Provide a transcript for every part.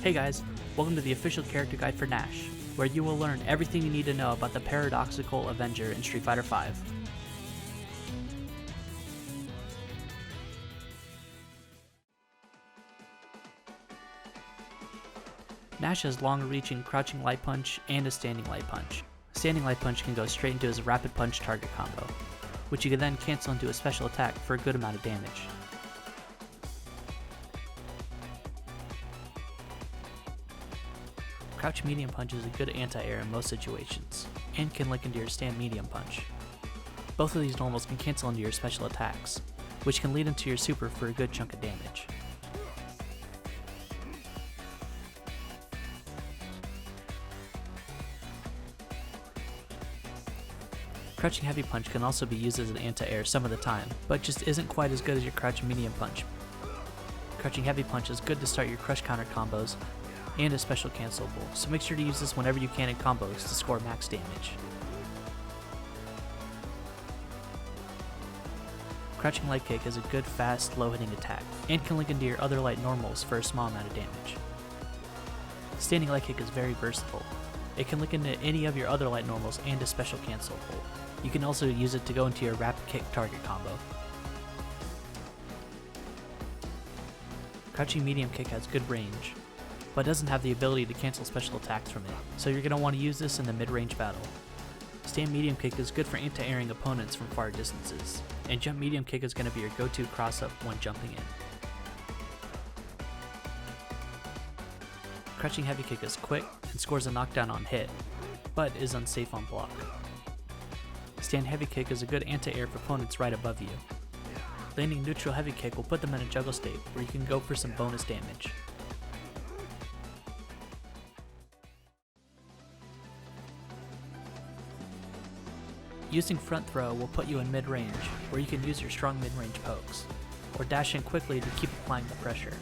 Hey guys, welcome to the official character guide for Nash, where you will learn everything you need to know about the paradoxical Avenger in Street Fighter V. Nash has long-reaching crouching light punch and a standing light punch. Standing light punch can go straight into his rapid punch target combo, which you can then cancel into a special attack for a good amount of damage. Crouch medium punch is a good anti-air in most situations, and can link into your stand medium punch. Both of these normals can cancel into your special attacks, which can lead into your super for a good chunk of damage. Crouching heavy punch can also be used as an anti-air some of the time, but just isn't quite as good as your crouching medium punch. Crouching heavy punch is good to start your crush counter combos and is special cancelable, so make sure to use this whenever you can in combos to score max damage. Crouching light kick is a good fast, low hitting attack, and can link into your other light normals for a small amount of damage. Standing light kick is very versatile. It can link into any of your other light normals and is special cancelable. You can also use it to go into your rapid kick target combo. Crouching medium kick has good range, but doesn't have the ability to cancel special attacks from it, so you're going to want to use this in the mid-range battle. Stand medium kick is good for anti-airing opponents from far distances, and jump medium kick is going to be your go-to cross-up when jumping in. Crouching heavy kick is quick and scores a knockdown on hit, but is unsafe on block. Stand heavy kick is a good anti-air for opponents right above you. Landing neutral heavy kick will put them in a juggle state where you can go for some bonus damage. Using front throw will put you in mid-range, where you can use your strong mid-range pokes, or dash in quickly to keep applying the pressure.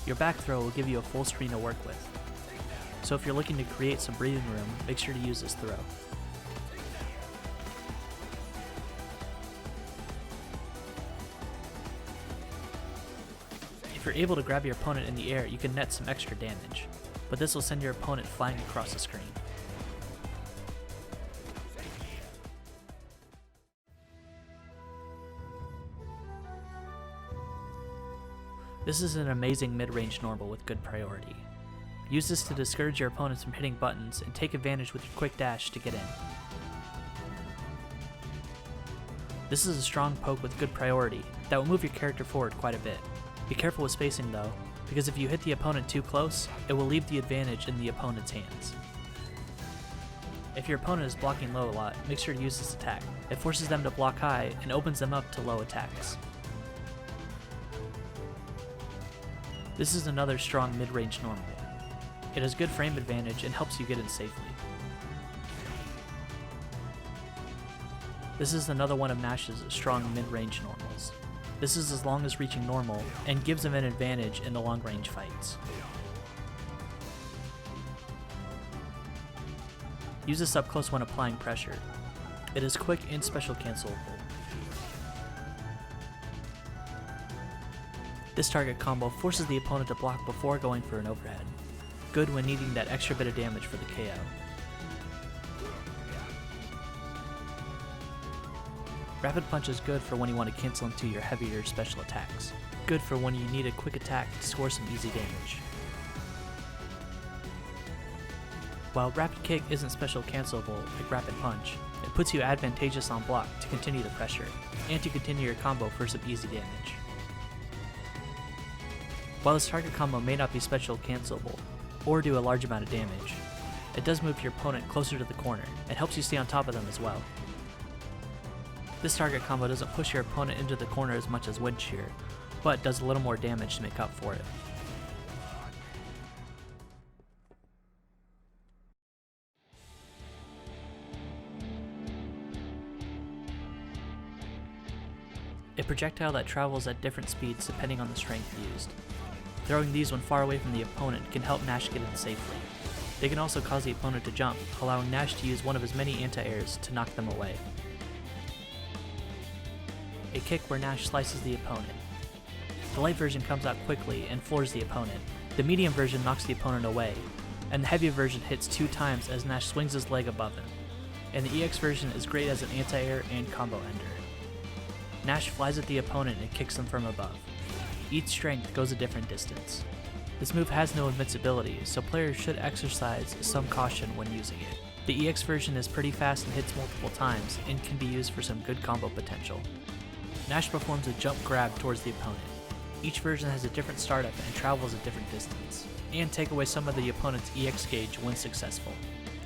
Your back throw will give you a full screen to work with, so if you're looking to create some breathing room, make sure to use this throw. If you're able to grab your opponent in the air, you can net some extra damage, but this will send your opponent flying across the screen. This is an amazing mid-range normal with good priority. Use this to discourage your opponents from hitting buttons and take advantage with your quick dash to get in. This is a strong poke with good priority that will move your character forward quite a bit. Be careful with spacing though, because if you hit the opponent too close, it will leave the advantage in the opponent's hands. If your opponent is blocking low a lot, make sure to use this attack. It forces them to block high and opens them up to low attacks. This is another strong mid-range normal. It has good frame advantage and helps you get in safely. This is another one of Nash's strong mid-range normals. This is as long as reaching normal and gives him an advantage in the long-range fights. Use this up close when applying pressure. It is quick and special cancelable. This target combo forces the opponent to block before going for an overhead. Good when needing that extra bit of damage for the KO. Rapid punch is good for when you want to cancel into your heavier special attacks. Good for when you need a quick attack to score some easy damage. While rapid kick isn't special cancelable like rapid punch, it puts you advantageous on block to continue the pressure, and to continue your combo for some easy damage. While this target combo may not be special cancelable, or do a large amount of damage, it does move your opponent closer to the corner and helps you stay on top of them as well. This target combo doesn't push your opponent into the corner as much as wind shear, but does a little more damage to make up for it. A projectile that travels at different speeds depending on the strength used. Throwing these when far away from the opponent can help Nash get in safely. They can also cause the opponent to jump, allowing Nash to use one of his many anti-airs to knock them away. A kick where Nash slices the opponent. The light version comes out quickly and floors the opponent. The medium version knocks the opponent away, and the heavy version hits 2 times as Nash swings his leg above him. And the EX version is great as an anti-air and combo ender. Nash flies at the opponent and kicks them from above. Each strength goes a different distance. This move has no invincibility, so players should exercise some caution when using it. The EX version is pretty fast and hits multiple times, and can be used for some good combo potential. Nash performs a jump grab towards the opponent. Each version has a different startup and travels a different distance, and take away some of the opponent's EX gauge when successful.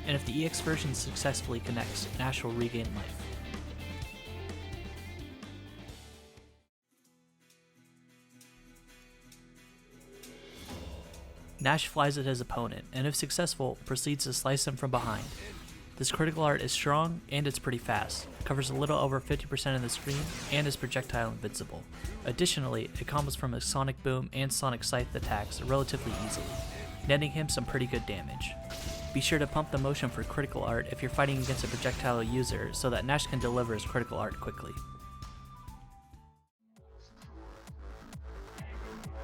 And if the EX version successfully connects, Nash will regain life. Nash flies at his opponent, and if successful, proceeds to slice him from behind. This critical art is strong, and it's pretty fast, covers a little over 50% of the screen, and is projectile invincible. Additionally, it combos from his Sonic Boom and Sonic Scythe attacks relatively easily, netting him some pretty good damage. Be sure to pump the motion for critical art if you're fighting against a projectile user so that Nash can deliver his critical art quickly.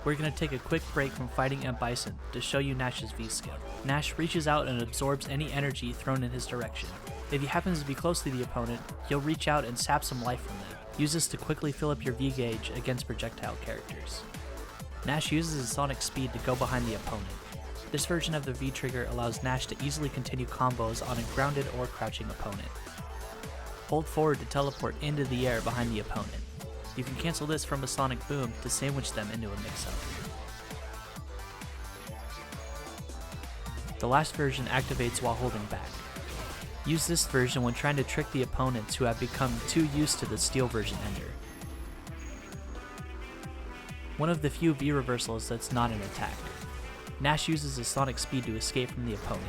We're going to take a quick break from fighting M. Bison to show you Nash's V-skill. Nash reaches out and absorbs any energy thrown in his direction. If he happens to be close to the opponent, he'll reach out and sap some life from them. Use this to quickly fill up your V-gauge against projectile characters. Nash uses his sonic speed to go behind the opponent. This version of the V-trigger allows Nash to easily continue combos on a grounded or crouching opponent. Hold forward to teleport into the air behind the opponent. You can cancel this from a Sonic Boom to sandwich them into a mix-up. The last version activates while holding back. Use this version when trying to trick the opponents who have become too used to the Steel version ender. One of the few V reversals that's not an attack. Nash uses his sonic speed to escape from the opponent.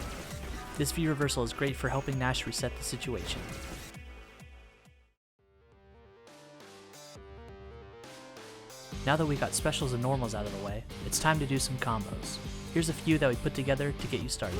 This V reversal is great for helping Nash reset the situation. Now that we got specials and normals out of the way, it's time to do some combos. Here's a few that we put together to get you started.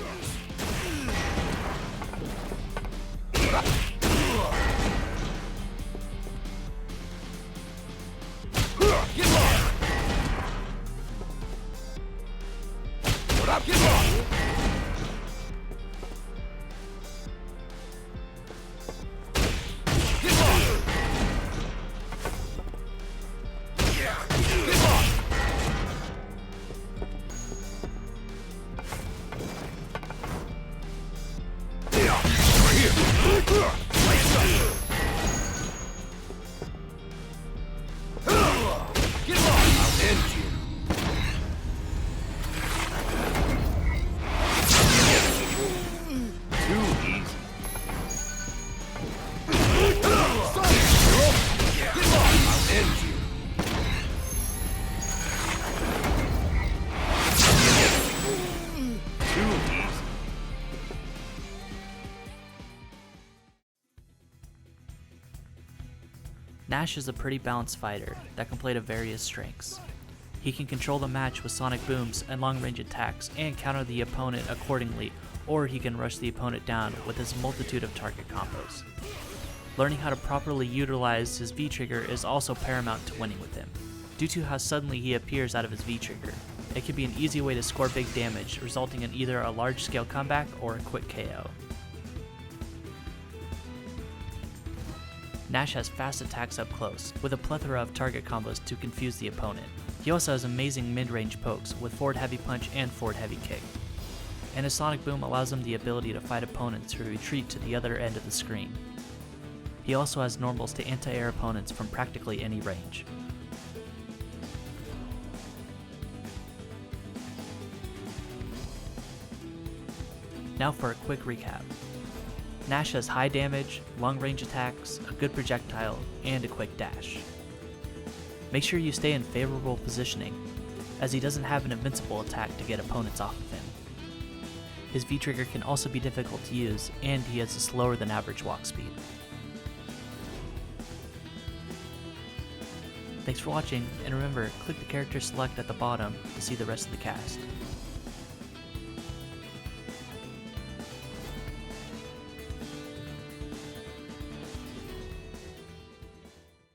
Nash is a pretty balanced fighter that can play to various strengths. He can control the match with sonic booms and long-range attacks and counter the opponent accordingly, or he can rush the opponent down with his multitude of target combos. Learning how to properly utilize his V-trigger is also paramount to winning with him. Due to how suddenly he appears out of his V-trigger, it can be an easy way to score big damage, resulting in either a large-scale comeback or a quick KO. Nash has fast attacks up close, with a plethora of target combos to confuse the opponent. He also has amazing mid-range pokes with forward heavy punch and forward heavy kick. And his Sonic Boom allows him the ability to fight opponents who retreat to the other end of the screen. He also has normals to anti-air opponents from practically any range. Now for a quick recap. Nash has high damage, long range attacks, a good projectile, and a quick dash. Make sure you stay in favorable positioning, as he doesn't have an invincible attack to get opponents off of him. His V-trigger can also be difficult to use, and he has a slower than average walk speed. Thanks for watching, and remember, click the character select at the bottom to see the rest of the cast.